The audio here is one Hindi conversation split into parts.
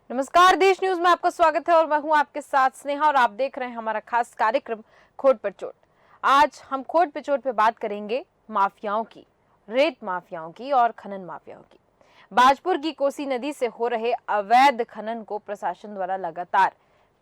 नमस्कार, देश न्यूज में आपका स्वागत है और मैं हूं आपके साथ स्नेहा और आप देख रहे हैं हमारा खास कार्यक्रम खोट पर चोट। आज हम खोट पर चोट पे बात करेंगे माफियाओं की, रेत माफियाओं की और खनन माफियाओं की। बाजपुर की कोसी नदी से हो रहे अवैध खनन को प्रशासन द्वारा लगातार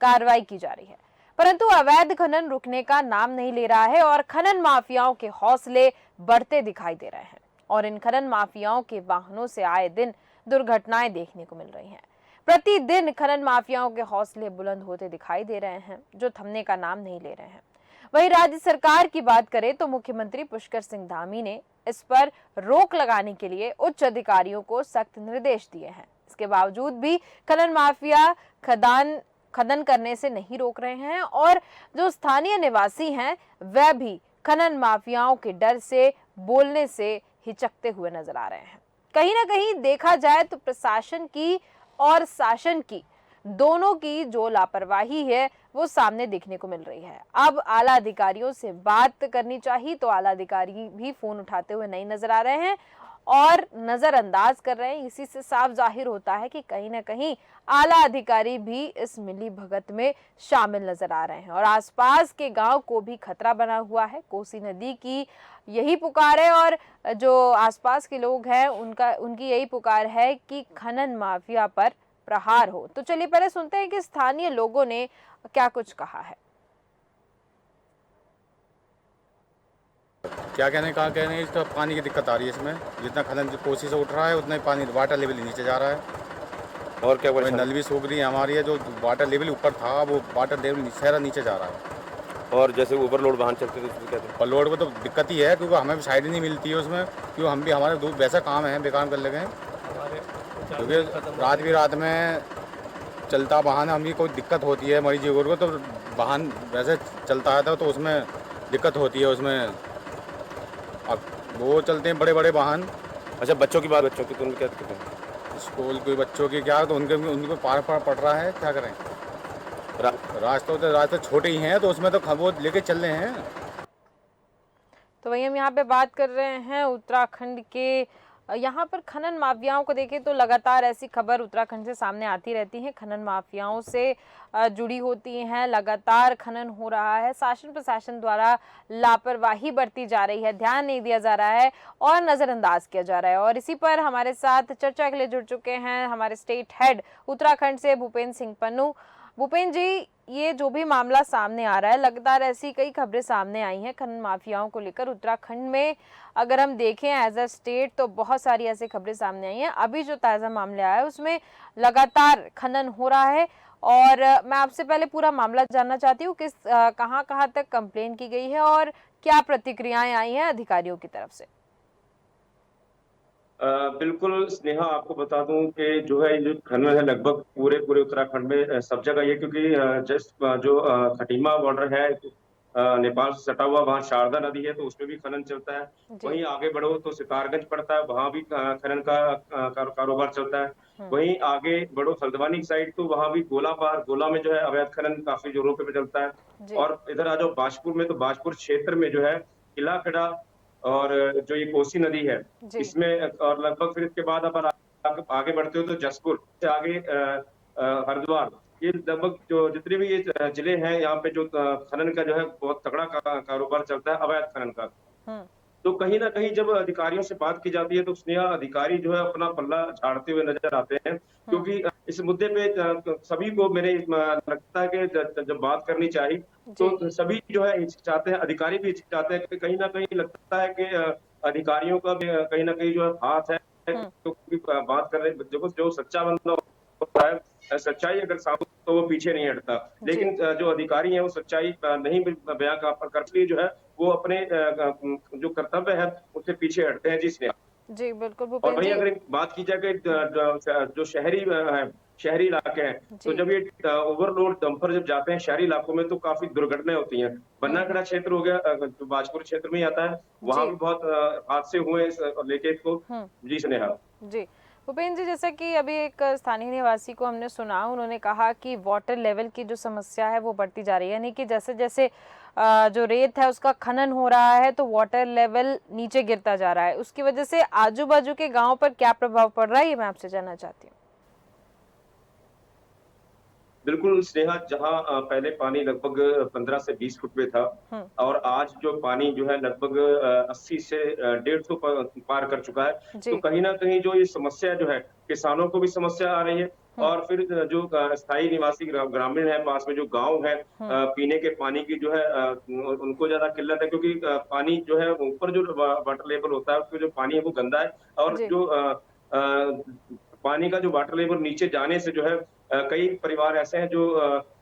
कार्रवाई की जा रही है, परंतु अवैध खनन रुकने का नाम नहीं ले रहा है और खनन माफियाओं के हौसले बढ़ते दिखाई दे रहे हैं और इन खनन माफियाओं के वाहनों से आए दिन दुर्घटनाएं देखने को मिल रही हैं। प्रतिदिन खनन माफियाओं के हौसले बुलंद होते दिखाई दे रहे हैं, जो थमने का नाम नहीं ले रहे हैं। वहीं राज्य सरकार की बात करें तो मुख्यमंत्री पुष्कर सिंह धामी ने इस पर रोक लगाने के लिए उच्च अधिकारियों को सख्त निर्देश दिए हैं। इसके बावजूद भी खनन माफिया खनन करने से नहीं रोक रहे हैं और जो स्थानीय निवासी हैं वह भी खनन माफियाओं के डर से बोलने से हिचकते हुए नजर आ रहे हैं। कहीं ना कहीं देखा जाए तो प्रशासन की और शासन की दोनों की जो लापरवाही है वो सामने देखने को मिल रही है। अब आला अधिकारियों से बात करनी चाहिए तो आला अधिकारी भी फोन उठाते हुए नहीं नजर आ रहे हैं और नजरअंदाज कर रहे हैं। इसी से साफ जाहिर होता है कि कहीं ना कहीं आला अधिकारी भी इस मिली भगत में शामिल नजर आ रहे हैं और आसपास के गांव को भी खतरा बना हुआ है। कोसी नदी की यही पुकार है और जो आसपास के लोग हैं उनकी यही पुकार है कि खनन माफिया पर प्रहार हो। तो चलिए पहले सुनते हैं कि स्थानीय लोगों ने क्या कुछ कहा है। क्या कहने हैं, इसका पानी की दिक्कत आ रही है। इसमें जितना खनन कोसी से उठ रहा है उतना ही पानी वाटर लेवल नीचे जा रहा है और क्या बोले नल भी सूख रही है हमारी है। जो वाटर लेवल ऊपर था वो वाटर लेवल सहरा नीचे जा रहा है। और जैसे ओवरलोड वाहन चलते थे तो कहते हैं ओवरलोड में तो दिक्कत ही है क्योंकि हमें भी साइड ही नहीं मिलती है उसमें, क्योंकि हम भी हमारे दूर वैसा काम है बेकार कर लगे हैं। क्योंकि रात में चलता वाहन हमें कोई दिक्कत होती है मरीज को तो वाहन वैसे चलता है तो उसमें दिक्कत होती है। उसमें अब वो चलते हैं बड़े बड़े वाहन। अच्छा, बच्चों की तो उनमें क्या दिक्कत है? स्कूल के बच्चों की क्या तो उनको पार पड़ रहा है, क्या करें। रास्ते छोटे ही हैं तो उसमें तो वो लेके चल रहे हैं। तो वही हम यहाँ पे बात कर रहे हैं उत्तराखंड के। यहाँ पर खनन माफियाओं को देखें तो लगातार ऐसी खबर उत्तराखंड से सामने आती रहती है। खनन माफियाओं से जुड़ी होती हैं, लगातार खनन हो रहा है, शासन प्रशासन द्वारा लापरवाही बरती जा रही है, ध्यान नहीं दिया जा रहा है और नजरअंदाज किया जा रहा है। और इसी पर हमारे साथ चर्चा के लिए जुड़ चुके हैं हमारे स्टेट हेड उत्तराखंड से भूपेंद्र सिंह पन्नू। भूपेंद्र जी, ये जो भी मामला सामने आ रहा है, लगातार ऐसी कई खबरें सामने आई हैं खनन माफियाओं को लेकर उत्तराखंड में। अगर हम देखें एज अ स्टेट तो बहुत सारी ऐसी खबरें सामने आई हैं। अभी जो ताज़ा मामला आया है उसमें लगातार खनन हो रहा है और मैं आपसे पहले पूरा मामला जानना चाहती हूँ किस कहाँ तक कंप्लेन की गई है और क्या प्रतिक्रियाएं आई हैं अधिकारियों की तरफ से। बिल्कुल स्नेहा, आपको बता दूं कि जो है ये खनन है लगभग पूरे पूरे उत्तराखंड में सब जगह ये, क्योंकि जस्ट जो खटीमा बॉर्डर है नेपाल से सटा हुआ, वहाँ शारदा नदी है तो उसमें भी खनन चलता है। वहीं आगे बढ़ो तो सितारगंज पड़ता है, वहाँ भी खनन का कारोबार चलता है। वहीं आगे बढ़ो हल्द्वानी साइड तो वहाँ भी गोला में जो है अवैध खनन काफी जोरों पे चलता है। और इधर आ जाओ बाजपुर में तो बाजपुर क्षेत्र में जो है किला खड़ा और जो ये कोसी नदी है इसमें, और लगभग फिर इसके बाद अपन आगे बढ़ते हो तो जसपुर से आगे हरिद्वार, ये लगभग जो जितने भी ये जिले हैं यहाँ पे जो खनन का जो है बहुत तगड़ा कारोबार चलता है, अवैध खनन का। तो कहीं ना कहीं जब अधिकारियों से बात की जाती है तो स्नेहा अधिकारी जो है अपना पल्ला झाड़ते हुए नजर आते हैं, क्योंकि इस मुद्दे पे सभी को मेरे लगता है कि जब बात करनी चाहिए तो सभी जो है हिचकिचाते हैं, अधिकारी भी हिचकिचाते हैं कि कहीं ना कहीं लगता है कि अधिकारियों का भी कहीं ना कहीं जो है हाथ है। तो बात कर रहे हैं, देखो जो सच्चा बंदा होता है, सच्चाई अगर सामने तो वो पीछे नहीं हटता, लेकिन जो अधिकारी हैं वो सच्चाई नहीं बयां कर लिए जो है वो अपने जो कर्तव्य है उससे पीछे हटते हैं। जी बिल्कुल। और वहीं अगर बात की जाए कि जो शहरी इलाके हैं तो जब ये ओवरलोड डंपर जब जाते हैं शहरी इलाकों में तो काफी दुर्घटनाएं होती हैं। बन्नाखड़ा क्षेत्र हो गया जो बाजपुर क्षेत्र में ही आता है, वहां भी बहुत हादसे हुए लेके इसको। जी स्नेहा। जी भूपेंद्र जी, जैसा कि अभी एक स्थानीय निवासी को हमने सुना, उन्होंने कहा कि वाटर लेवल की जो समस्या है वो बढ़ती जा रही है, यानी कि जैसे जैसे जो रेत है उसका खनन हो रहा है तो वाटर लेवल नीचे गिरता जा रहा है। उसकी वजह से आजू बाजू के गाँव पर क्या प्रभाव पड़ रहा है ये मैं आपसे जानना चाहती हूँ। बिल्कुल स्नेहा, जहाँ पहले पानी लगभग 15 से 20 फुट में था हम्म। और आज जो पानी जो है लगभग 80 से 150 पार कर चुका है। तो जी। कहीं न कहीं जो ये समस्या जो है, किसानों को भी समस्या आ रही है हम्म। और फिर जो स्थायी निवासी ग्रामीण है, पास में जो गाँव है, हम्म। पीने के पानी की जो है उनको ज़्यादा किल्लत है, क्योंकि पानी जो है ऊपर जो वाटर लेवल होता है, उसमें जो पानी है वो गंदा है और जी। जो अ, पानी का जो वाटर लेवल नीचे जाने से जो है कई परिवार ऐसे हैं जो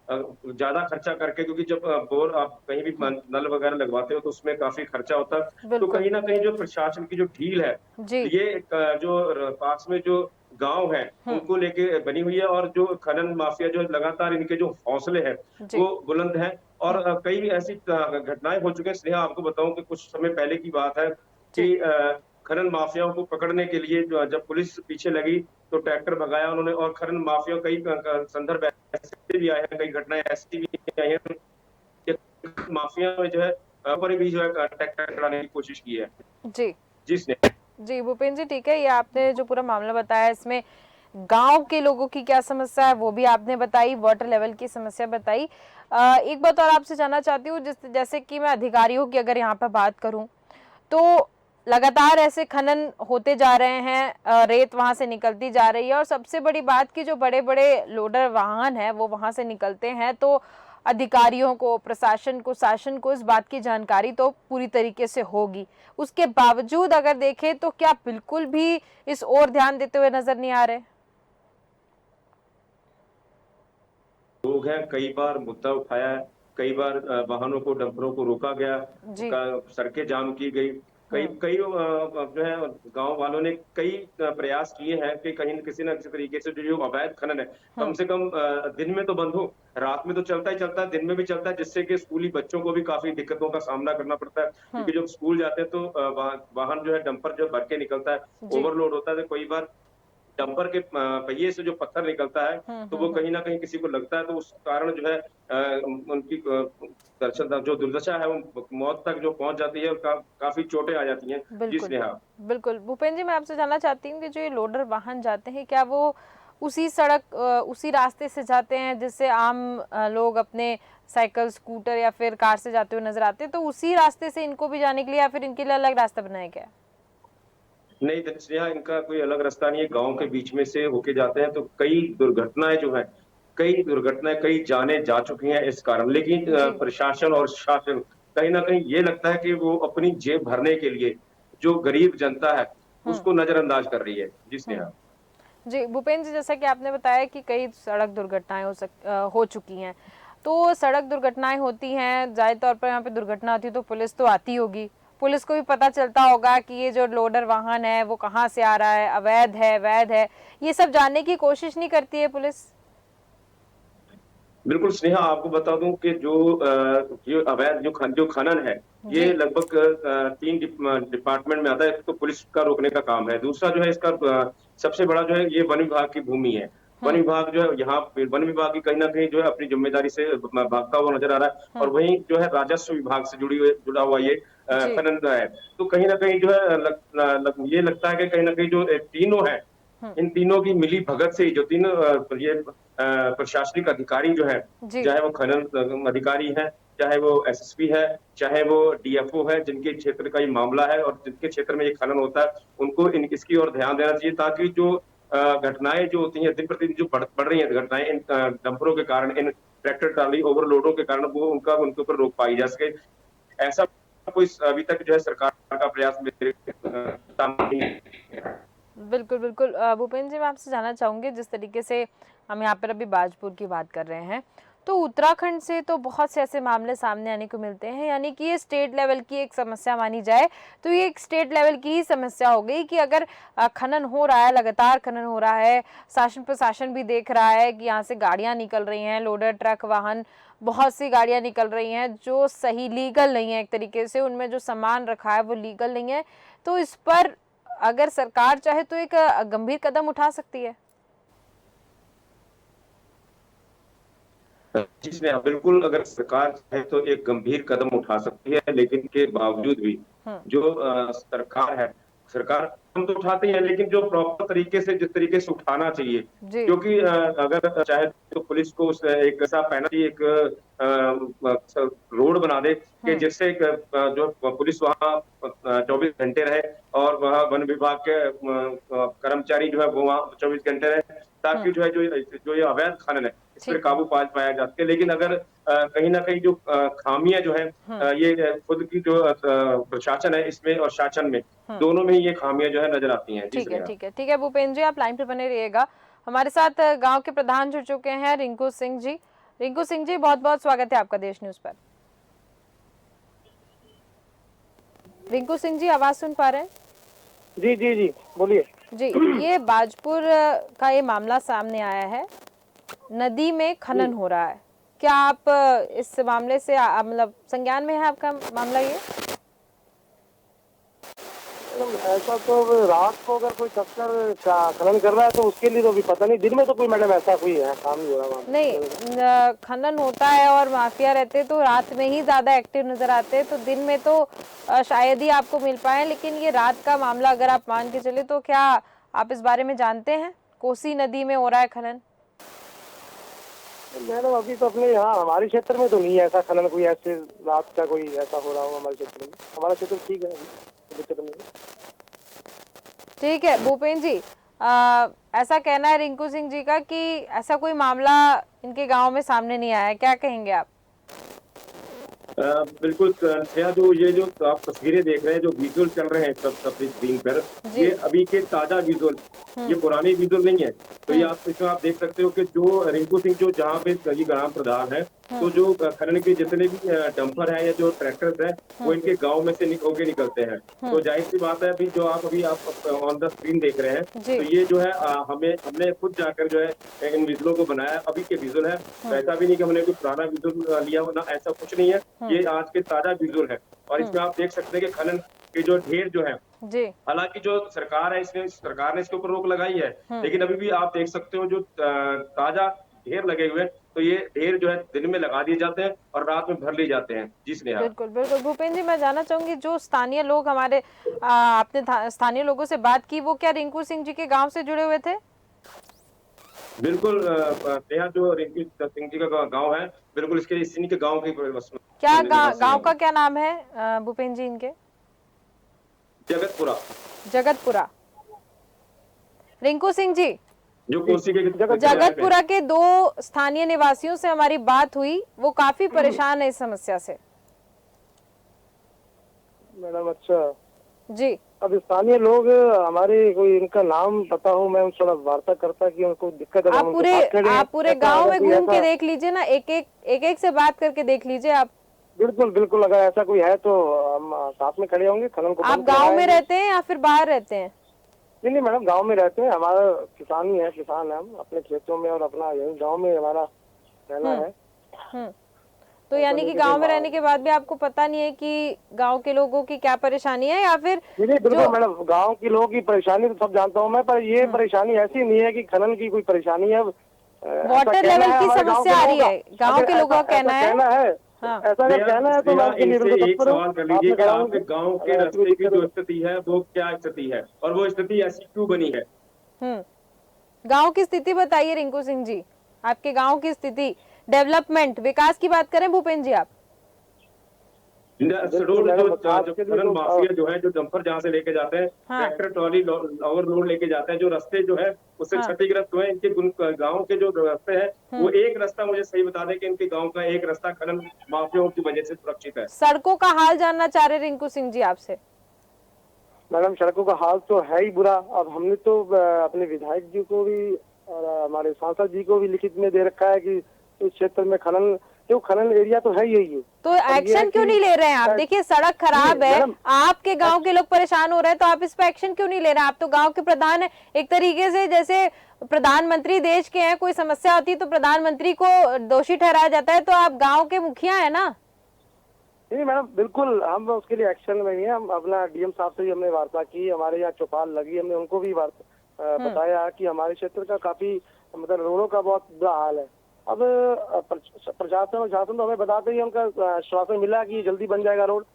ज़्यादा खर्चा करके, क्योंकि जब बोर आप कहीं भी हम्म। नल वगैरह लगवाते हो तो उसमें काफ़ी खर्चा होता है। तो बिल्कुल। कहीं न कहीं जो प्रशासन की जो ढील है, जी। ये जो पास में जो गाँव हैं, हम्म। उनको लेके बनी हुई है और जो खनन माफिया जो लगातार इनके जो हौसले हैं, जी। वो बुलंद हैं और हम्म। कई ऐसी घटनाएँ हो चुकी हैं। स्नेहा, आपको बताऊँ कि कुछ समय पहले की बात है जी। कि खनन माफियाओं को पकड़ने के लिए जब पुलिस पीछे लगी, तो ट्रैक्टर भगाया उन्होंने और खनन माफिया कई संदर्भ ऐसे भी आए हैं, कई घटनाएँ ऐसी भी आई हैं कि माफिया में जो है पर भी जो है ट्रैक्टर चलाने की कोशिश की है। जी। जी स्नेहा। जी भूपेंद्र जी, ठीक है, ये आपने जो पूरा मामला बताया, इसमें गांव के लोगों की क्या समस्या है वो भी आपने बताई, वाटर लेवल की समस्या बताई। एक बात और आपसे जानना चाहती हूँ, जैसे कि मैं अधिकारियों की अगर यहाँ पर बात करूँ तो लगातार ऐसे खनन होते जा रहे हैं, रेत वहां से निकलती जा रही है और सबसे बड़ी बात कि जो बड़े बड़े लोडर वाहन है वो वहां से निकलते हैं, तो अधिकारियों को, प्रशासन को, शासन को इस बात की जानकारी तो पूरी तरीके से होगी। उसके बावजूद अगर देखें तो क्या बिल्कुल भी इस ओर ध्यान देते हुए नजर नहीं आ रहे? लोग हैं, कई बार मुद्दा उठाया है, कई बार वाहनों को, डंपरों को रोका गया, जी। सड़कें जाम की गई। कई हम्म। कई जो है गांव वालों ने कई प्रयास किए हैं कि कहीं किसी न किसी तरीके से जो अवैध खनन है, कम हम्म। से कम दिन में तो बंद हो, रात में तो चलता ही चलता है, दिन में भी चलता है, जिससे कि स्कूली बच्चों को भी काफी दिक्कतों का सामना करना पड़ता है, हम्म। क्योंकि जब स्कूल जाते हैं तो वाहन जो है, डंपर जो भर के निकलता है, जी। ओवरलोड होता है, तो कई बार डंपर के पहिए से जो पत्थर निकलता है, तो वो हम्म। कहीं न कहीं किसी को लगता है, तो उस कारण जो है उनकी दरअसल जो दुर्दशा है, वो मौत तक जो पहुँच जाती है और काफ़ी चोटें आ जाती हैं। जी बिल्कुल। स्नेहा। बिल्कुल भूपेंद्र जी, मैं आपसे जानना चाहती हूँ कि जो ये लोडर वाहन जाते हैं, क्या वो उसी सड़क, उसी रास्ते से जाते हैं जिससे आम लोग अपने साइकिल, स्कूटर या फिर कार से जाते हुए नजर आते हैं, तो उसी रास्ते से इनको भी जाने के लिए या फिर इनके लिए अलग रास्ता बनाया गया है? नहीं स्नेहा, इनका कोई अलग रास्ता नहीं है, गाँव के बीच में से होके जाते हैं, तो कई दुर्घटनाएँ जो हैं, कई दुर्घटनाएँ, कई जानें जा चुकी हैं इस कारण। लेकिन जी। प्रशासन और शासन कहीं न कहीं ये लगता है कि वो अपनी जेब भरने के लिए जो गरीब जनता है, हम्म। उसको नज़रअंदाज कर रही है। जी स्नेहा। हम्म। जी भूपेंद्र जी, जैसा कि आपने बताया कि कई सड़क दुर्घटनाएं हो चुकी हैं, तो सड़क दुर्घटनाएं होती हैं, ज़्यादा तौर पर यहाँ पे दुर्घटना होती है तो पुलिस तो आती होगी, पुलिस को भी पता चलता होगा कि ये जो लोडर वाहन है वो कहाँ से आ रहा है, अवैध है, वैध है, ये सब जानने की कोशिश नहीं करती है पुलिस? बिल्कुल स्नेहा, आपको बता दूं कि जो अवैध जो खनन है, ये जी। लगभग 3 डिपार्टमेंट में आता है। एक तो पुलिस का रोकने का काम है, दूसरा जो है इसका सबसे बड़ा जो है ये वन विभाग की भूमि है। वन हम्म। विभाग जो है यहाँ पे वन विभाग की कहीं न कहीं जो है अपनी ज़िम्मेदारी से भागता हुआ नज़र आ रहा है और हम्म। वहीं जो है राजस्व विभाग से जुड़ा हुआ ये जी। खनन है। तो कहीं न कहीं जो है ये लगता है कि कहीं न कहीं जो तीनों हैं, हम्म। इन तीनों की मिली भगत से ही जो तीनों ये प्रशासनिक अधिकारी जो है, जी। चाहे वो खनन अधिकारी है, चाहे वो एसएसपी है, चाहे वो डीएफओ है, जिनके क्षेत्र का ये मामला है और जिनके क्षेत्र में ये खनन होता है, उनको इसकी ओर ध्यान देना चाहिए, ताकि जो घटनाएं जो होती हैं दिन प्रतिदिन जो बढ़ रही हैं घटनाएं इन डंपरों के कारण, इन ट्रैक्टर ट्राली ओवरलोडों के कारण, वो उनके ऊपर रोक पाई जा सके। ऐसा कोई अभी तक जो है सरकार का प्रयास मेरे सामने नहीं है। बिल्कुल, बिल्कुल। भूपेंद्र जी, मैं आपसे जानना चाहूँगी, जिस तरीके से हम यहाँ पर अभी बाजपुर की बात कर रहे हैं, तो उत्तराखंड से तो बहुत से ऐसे मामले सामने आने को मिलते हैं, यानी कि ये स्टेट लेवल की एक समस्या मानी जाए तो ये एक स्टेट लेवल की ही समस्या हो गई कि अगर खनन हो रहा है, लगातार खनन हो रहा है, शासन प्रशासन भी देख रहा है कि यहाँ से गाड़ियाँ निकल रही हैं, लोडर, ट्रक, वाहन, बहुत सी गाड़ियाँ निकल रही हैं जो सही लीगल नहीं है, एक तरीके से उनमें जो सामान रखा है वो लीगल नहीं है, तो इस पर अगर सरकार चाहे तो एक गंभीर कदम उठा सकती है। जिसमें बिल्कुल अगर सरकार चाहे तो एक गंभीर कदम उठा सकती है, लेकिन के बावजूद भी हम्म। जो सरकार है, सरकार तो उठाते ही हैं, लेकिन जो प्रॉपर तरीके से, जिस तरीके से उठाना चाहिए, जी क्योंकि अगर चाहे तो पुलिस को एक ऐसा पैनल, एक रोड बना दे कि जिससे जो पुलिस वहाँ 24 घंटे रहे, और वहाँ वन विभाग के कर्मचारी जो है वो वहाँ 24 घंटे रहे, ताकि जो है जो ये अवैध खनन है इस पर ठीक है। काबू पाया जा सके। लेकिन अगर कहीं ना कहीं जो खामियां जो है, ये खुद की जो प्रशासन है इसमें और शासन में, दोनों में ही ये खामियां जो है नजर आती हैं। जी ठीक है, स्नेहा। ठीक है, ठीक है भूपेंद्र जी, आप लाइन पे बने रहिएगा। हमारे साथ गांव के प्रधान जुड़ चुके हैं, रिंकू सिंह जी। रिंकू सिंह जी, बहुत बहुत स्वागत है आपका देश न्यूज पर। रिंकू सिंह जी, आवाज सुन पा रहे हैं? जी जी जी, बोलिए। जी, ये बाजपुर का ये मामला सामने आया है, नदी में खनन हो रहा है। क्या आप इस मामले से मतलब संज्ञान में है आपका मामला ये? ऐसा तो रात को अगर कोई तस्कर खनन कर रहा है तो उसके लिए तो अभी पता नहीं। दिन में तो कोई मैडम ऐसा कोई है काम नहीं हो रहा। नहीं, खनन होता है और माफिया रहते तो रात में ही ज्यादा एक्टिव नजर आते हैं, तो दिन में तो शायद ही आपको मिल पाए। लेकिन ये रात का मामला अगर आप मान के चले तो क्या आप इस बारे में जानते हैं? कोसी नदी में हो रहा है खनन। मैडम अभी तो अपने यहाँ हमारे क्षेत्र में तो नहीं है ऐसा खनन, कोई ऐसे रात का कोई ऐसा हो रहा हो हमारे क्षेत्र में। हमारा क्षेत्र ठीक है क्षेत्र में। ठीक है भूपेंद्र जी, ऐसा कहना है रिंकू सिंह जी का कि ऐसा कोई मामला इनके गांव में सामने नहीं आया है, क्या कहेंगे आप? बिल्कुल स्नेहा, जो आप तस्वीरें देख रहे हैं, जो विजुअल चल रहे हैं सब अपनी स्क्रीन पर, ये अभी के ताजा विजुअल, ये पुराने विजुअल नहीं है। तो ये आप इसमें आप देख सकते हो कि जो रिंकू सिंह जो जहाँ पे ये ग्राम प्रधान है, तो जो खनन के जितने भी डंपर है या जो ट्रैक्टर्स है, वो इनके गांव में से होके निकलते हैं। तो जाहिर सी बात है, अभी जो आप ऑन द स्क्रीन देख रहे हैं, तो ये जो है हमने खुद जाकर जो है इन विजुअलों को बनाया। अभी के विजुअल है, ऐसा भी नहीं कि हमने कोई पुराना विजुअल लिया हो, ना ऐसा कुछ नहीं है। ये आज के ताजा विजुअल है, और इसमें आप देख सकते हैं कि खनन के जो ढेर जो है, हालांकि जो सरकार है सरकार ने इसके ऊपर रोक लगाई है, लेकिन अभी भी आप देख सकते हो जो ताजा ढेर लगे हुए हैं, तो ये ढेर जो है दिन में लगा दिए जाते हैं और रात में भर लिए जाते हैं। जी स्नेहा। बिल्कुल बिल्कुल भूपेंद्र जी, मैं जानना चाहूंगी जो स्थानीय लोग हमारे आपने स्थानीय लोगों से बात की, वो क्या रिंकू सिंह जी के गांव से जुड़े हुए थे? बिल्कुल स्नेहा, जो रिंकू सिंह जी का गांव है, बिल्कुल इसी के गांव की क्या गांव का क्या नाम है भूपेंद्र जी इनके? जगतपुरा। जगतपुरा। रिंकू सिंह जी, जो कोसी के जगतपुरा के दो स्थानीय निवासियों से हमारी बात हुई, वो काफी परेशान है इस समस्या से। मैडम अच्छा जी, अब स्थानीय लोग हमारे कोई इनका नाम पता हो, मैं थोड़ा वार्ता करता कि उनको दिक्कत है। आप पूरे गांव में घूम के देख लीजिए ना, एक से बात करके देख लीजिए आप। बिल्कुल बिल्कुल, अगर ऐसा कोई है तो हम साथ में खड़े होंगे खनन को। आप गांव में रहते हैं या फिर बाहर रहते हैं? नहीं मैडम, गांव में रहते हैं। हमारा किसान ही है, किसान है हम, अपने खेतों में और अपना यही गांव में हमारा रहना है। तो यानी कि गांव में रहने के बाद भी आपको पता नहीं है कि गांव के लोगों की क्या परेशानी है, या फिर? नहीं बिल्कुल मैडम, गांव के लोगों की परेशानी तो सब जानता हूँ मैं, पर ये परेशानी ऐसी नहीं है कि खनन की कोई परेशानी है। वाटर लेवल की समस्या आ रही है, गाँव के लोगों का कहना है। ऐसा अगर कहना है तो मैं उसके लिए एक सवाल कर लीजिए कि आपके गांव के रास्ते की जो स्थिति है वो क्या स्थिति है, और वो स्थिति ऐसी क्यों बनी है? गांव की स्थिति बताइए रिंकू सिंह जी, आपके गांव की स्थिति, डेवलपमेंट, विकास की बात करें भूपेंद्र जी आप। खनन माफिया जो है, जो डंपर जहाँ से लेके जाते हैं, ट्रैक्टर ट्रॉली ओवरलोड लेके जाते हैं, जो रास्ते जो है उससे क्षतिग्रस्त हुए। इनके गांव के जो रास्ते हैं, वो एक रास्ता मुझे सही बता दें कि इनके गांव का एक रास्ता खनन माफियाओं की वजह से सुरक्षित है। सड़कों का हाल जानना चाह रहे रिंकू सिंह जी आपसे। मैडम सड़कों का हाल तो है ही बुरा। अब हमने तो अपने विधायक जी को भी और हमारे सांसद जी को भी लिखित में दे रखा है कि इस क्षेत्र में खनन एरिया तो है यही है। तो एक्शन क्यों नहीं ले रहे हैं आप? देखिए सड़क खराब है, आपके गांव के लोग परेशान हो रहे हैं, तो आप इस पे एक्शन क्यों नहीं ले रहे हैं? आप तो गांव के प्रधान है, एक तरीके से जैसे प्रधानमंत्री देश के हैं, कोई समस्या होती है तो प्रधानमंत्री को दोषी ठहराया जाता है, तो आप गाँव के मुखिया है ना। नहीं मैडम, बिल्कुल हम उसके लिए एक्शन में ही है। हम अपना डीएम साहब से भी हमने वार्ता की, हमारे यहाँ चौपाल लगी, हमने उनको भी बताया कि हमारे क्षेत्र का काफी मतलब रोडों का बहुत बुरा हाल है। अब प्रशासन तो हमें बताते ही, उनका आश्वासन मिला कि जल्दी बन जाएगा रोड।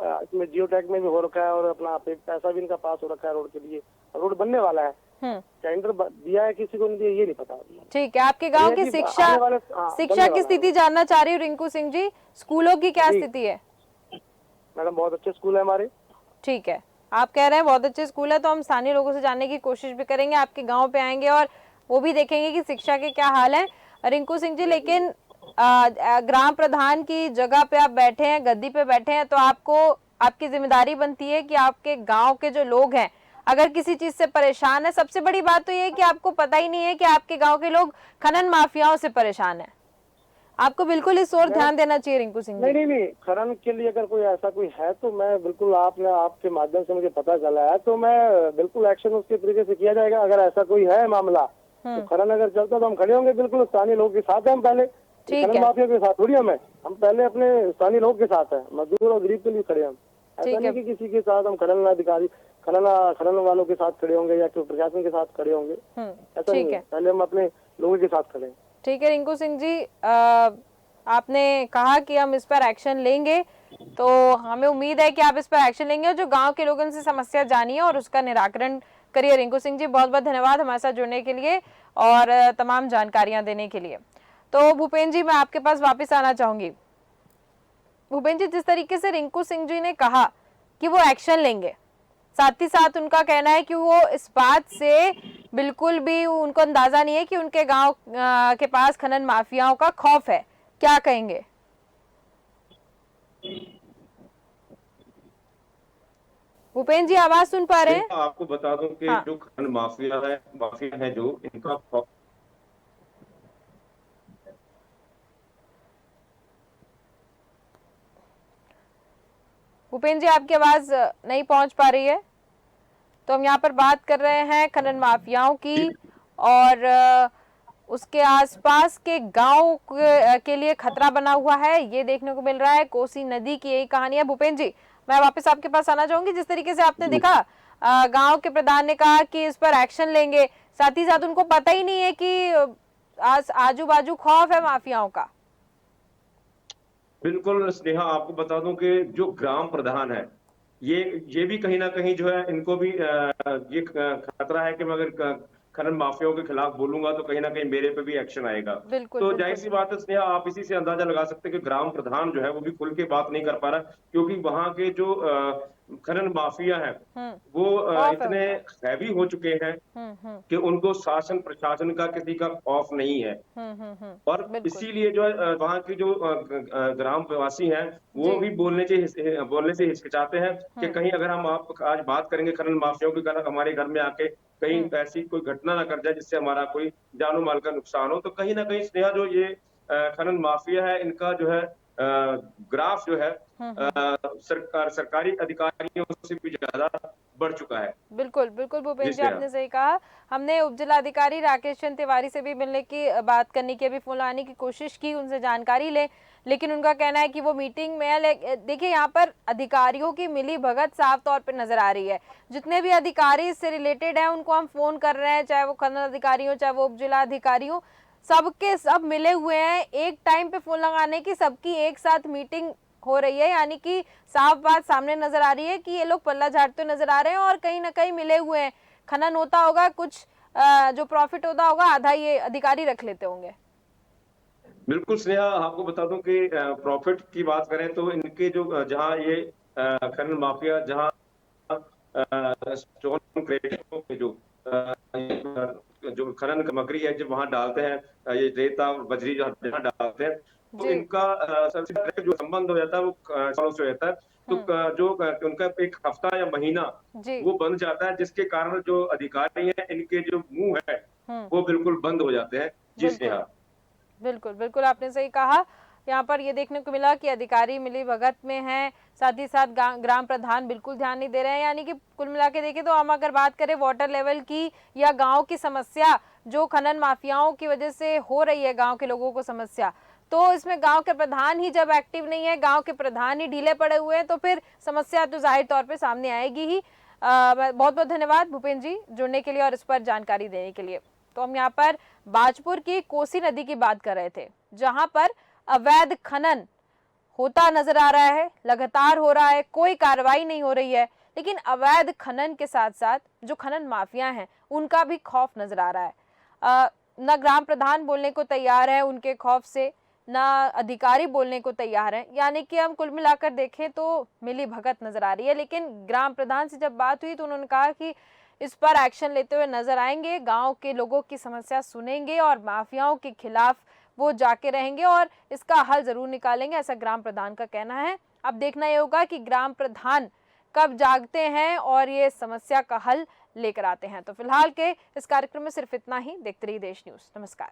इसमें जियो टैग में भी हो रखा है और अपना पैसा भी इनका पास हो रखा है रोड के लिए। रोड बनने वाला है, टेंडर दिया है किसी को नहीं दिया ये नहीं पता। ठीक है, आपके गांव की शिक्षा की स्थिति जानना चाह रही हूँ रिंकू सिंह जी, स्कूलों की क्या स्थिति है? मैडम बहुत अच्छे स्कूल है हमारे। ठीक है, आप कह रहे हैं बहुत अच्छे स्कूल है, तो हम स्थानीय लोगों से जानने की कोशिश भी करेंगे, आपके गांव पे आएंगे और वो भी देखेंगे कि शिक्षा के क्या हाल है। रिंकू सिंह जी, लेकिन ग्राम प्रधान की जगह पे आप बैठे हैं, गद्दी पे बैठे हैं, तो आपको आपकी जिम्मेदारी बनती है कि आपके गांव के जो लोग हैं अगर किसी चीज से परेशान है, सबसे बड़ी बात तो ये है कि आपको पता ही नहीं है कि आपके गांव के लोग खनन माफियाओं से परेशान है। आपको बिल्कुल इस ओर ध्यान देना चाहिए रिंकू सिंह जी। नहीं, खनन के लिए अगर कोई ऐसा कोई है तो मैं बिल्कुल, आपके माध्यम से मुझे पता चला है तो मैं बिल्कुल एक्शन उसके तरीके से किया जाएगा। अगर ऐसा कोई है मामला तो खनन अगर चलता तो हम खड़े होंगे बिल्कुल स्थानीय लोगों के साथ है। हम पहले खनन माफिया के साथ थोड़ी हम पहले अपने स्थानीय लोग के साथ है, मजदूर और गरीब के लिए खड़े हम। ऐसा नहीं कि किसी के साथ हम खनन अधिकारी खनन वालों के साथ खड़े होंगे या प्रशासन के साथ खड़े होंगे, ऐसा नहीं है। पहले हम अपने लोगों के साथ खड़े हैं। ठीक है रिंकू सिंह जी, आपने कहा कि हम इस पर एक्शन लेंगे, तो हमें उम्मीद है कि आप इस पर एक्शन लेंगे और जो गांव के लोगों से समस्या जानिए और उसका निराकरण करिए। रिंकू सिंह जी, बहुत बहुत धन्यवाद हमारे साथ जुड़ने के लिए और तमाम जानकारियां देने के लिए। तो भूपेंद्र जी, मैं आपके पास वापस आना चाहूंगी। भूपेंद्र जी, जिस तरीके से रिंकू सिंह जी ने कहा कि वो एक्शन लेंगे, साथ ही साथ उनका कहना है कि वो इस बात से बिल्कुल भी उनको अंदाजा नहीं है कि उनके गांव के पास खनन माफियाओं का खौफ है, क्या कहेंगे? भूपेंद्र जी, आवाज सुन पा रहे हैं? आपको बता दूं कि जो खनन माफिया है जो इनका भूपेंद्र जी, आपकी आवाज नहीं पहुंच पा रही है। तो हम यहाँ पर बात कर रहे हैं खनन माफियाओं की और उसके आसपास के गांव के लिए खतरा बना हुआ है, ये देखने को मिल रहा है। कोसी नदी की यही कहानी है। भूपेंद्र जी, मैं वापस आपके पास आना चाहूंगी। जिस तरीके से आपने देखा, गांव के प्रधान ने कहा कि इस पर एक्शन लेंगे, साथ ही साथ उनको पता ही नहीं है कि आजू बाजू खौफ है माफियाओं का। बिल्कुल स्नेहा, आपको बता दूं कि जो ग्राम प्रधान है ये भी कहीं ना कहीं जो है इनको भी ये खतरा है कि मैं अगर खनन माफियाओं के खिलाफ बोलूंगा तो कहीं ना कहीं मेरे पे भी एक्शन आएगा। तो जाहिर सी बात है स्नेहा, आप इसी से अंदाजा लगा सकते हैं कि ग्राम प्रधान जो है वो भी खुल के बात नहीं कर पा रहा, क्योंकि वहां के जो खनन माफिया है वो इतने हैवी हो चुके हैं कि उनको शासन प्रशासन का किसी का खौफ नहीं है। और इसीलिए जो है वहाँ की जो ग्राम निवासी हैं वो भी बोलने से हिचकिचाते हैं कि कहीं अगर हम आप आज बात करेंगे खनन माफियाओं की, अगर हमारे घर में आके कहीं ऐसी कोई घटना ना कर जाए जिससे हमारा कोई जानो माल का नुकसान हो, तो कहीं ना कहीं स्नेहा जो ये खनन माफिया है इनका जो है ग्राफ जो है सरकारी अधिकारियों से भी ज्यादा बढ़ चुका है। बिल्कुल बिल्कुल भूपेंद्र जी, आपने सही कहा। हमने उप जिलाधिकारी राकेश चंद्र तिवारी से भी मिलने की बात करने की, अभी फोन लाने की कोशिश की, उनसे जानकारी ले, लेकिन उनका कहना है कि वो मीटिंग में है। देखिए, यहाँ पर अधिकारियों की मिली भगत साफ तौर पे नजर आ रही है। जितने भी अधिकारी इससे रिलेटेड हैं उनको हम फोन कर रहे हैं, चाहे वो खनन अधिकारी हो चाहे वो उप जिला अधिकारी हो, सबके सब मिले हुए हैं। एक टाइम पे फोन लगाने की सबकी एक साथ मीटिंग हो रही है, यानी कि साफ बात सामने नजर आ रही है कि ये लोग पल्ला झाड़ते नजर आ रहे हैं और कहीं ना कहीं मिले हुए हैं। खनन होता होगा, कुछ जो प्रॉफिट होता होगा आधा ये अधिकारी रख लेते होंगे। बिल्कुल स्नेहा, आपको बता दूं कि प्रॉफिट की बात करें तो इनके जो जहां ये खनन माफिया जहां जो खनन सामग्री है जब वहां डालते हैं, ये रेता और बजरी जहां डालते हैं, तो इनका सबसे पहले जो संबंध हो जाता है वो सालों से रहता है। तो जो उनका एक हफ्ता या महीना वो बंद जाता है, जिसके कारण जो अधिकारी हैं इनके जो मुंह है वो बिल्कुल बंद हो जाते हैं। जी स्नेहा, बिल्कुल बिल्कुल आपने सही कहा। यहाँ पर ये देखने को मिला कि अधिकारी मिली भगत में हैं, साथ ही साथ ग्राम प्रधान बिल्कुल ध्यान नहीं दे रहे हैं। यानी कि कुल मिला के देखें तो हम अगर बात करें वाटर लेवल की या गांव की समस्या जो खनन माफियाओं की वजह से हो रही है, गांव के लोगों को समस्या, तो इसमें गांव के प्रधान ही जब एक्टिव नहीं है, गांव के प्रधान ही ढीले पड़े हुए हैं, तो फिर समस्या तो जाहिर तौर पर सामने आएगी ही। बहुत बहुत धन्यवाद भूपेंद्र जी जुड़ने के लिए और इस पर जानकारी देने के लिए। तो हम यहाँ पर बाजपुर की कोसी नदी की बात कर रहे थे, जहां पर अवैध खनन होता नजर आ रहा है, लगातार हो रहा है, कोई कार्रवाई नहीं हो रही है, लेकिन अवैध खनन के साथ साथ जो खनन माफिया हैं उनका भी खौफ नजर आ रहा है। न ग्राम प्रधान बोलने को तैयार है उनके खौफ से, ना अधिकारी बोलने को तैयार है, यानी कि हम कुल मिलाकर देखें तो मिली भगत नजर आ रही है। लेकिन ग्राम प्रधान से जब बात हुई तो उन्होंने कहा कि इस पर एक्शन लेते हुए नजर आएंगे, गांव के लोगों की समस्या सुनेंगे और माफियाओं के खिलाफ वो जाके रहेंगे और इसका हल जरूर निकालेंगे, ऐसा ग्राम प्रधान का कहना है। अब देखना ये होगा कि ग्राम प्रधान कब जागते हैं और ये समस्या का हल लेकर आते हैं। तो फिलहाल के इस कार्यक्रम में सिर्फ इतना ही। देखते रहिए देश न्यूज। नमस्कार।